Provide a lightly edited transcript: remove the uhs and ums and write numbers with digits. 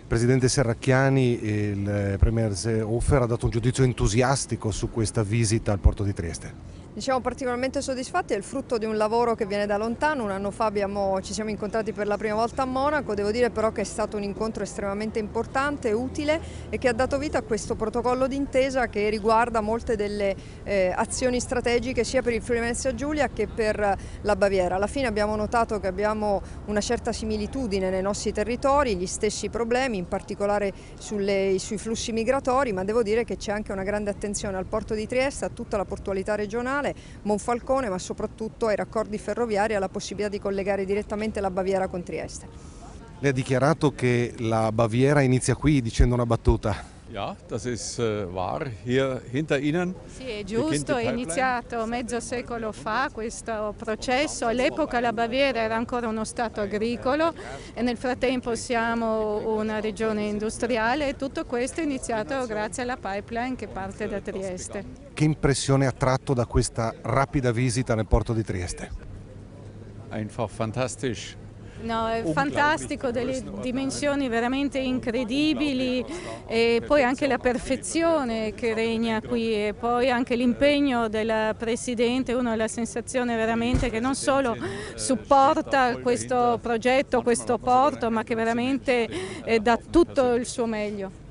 Presidente Serracchiani, il Premier Seehofer ha dato un giudizio entusiastico su questa visita al porto di Trieste. Siamo particolarmente soddisfatti, è il frutto di un lavoro che viene da lontano. Un anno fa ci siamo incontrati per la prima volta a Monaco, devo dire però che è stato un incontro estremamente importante, utile e che ha dato vita a questo protocollo d'intesa che riguarda molte delle azioni strategiche sia per il Friuli Venezia Giulia che per la Baviera. Alla fine abbiamo notato che abbiamo una certa similitudine nei nostri territori, gli stessi problemi, in particolare sui flussi migratori, ma devo dire che c'è anche una grande attenzione al porto di Trieste, a tutta la portualità regionale, Monfalcone, ma soprattutto ai raccordi ferroviari e alla possibilità di collegare direttamente la Baviera con Trieste. Lei ha dichiarato che la Baviera inizia qui dicendo una battuta. Ja, das ist wahr. Hier hinter Ihnen. Sì, è giusto, è iniziato mezzo secolo fa questo processo. All'epoca la Baviera era ancora uno stato agricolo e nel frattempo siamo una regione industriale e tutto questo è iniziato grazie alla pipeline che parte da Trieste. Che impressione ha tratto da questa rapida visita nel porto di Trieste? Einfach fantastisch. No, è fantastico, delle dimensioni veramente incredibili e poi anche la perfezione che regna qui e poi anche l'impegno del Presidente. Uno ha la sensazione veramente che non solo supporta questo progetto, questo porto, ma che veramente dà tutto il suo meglio.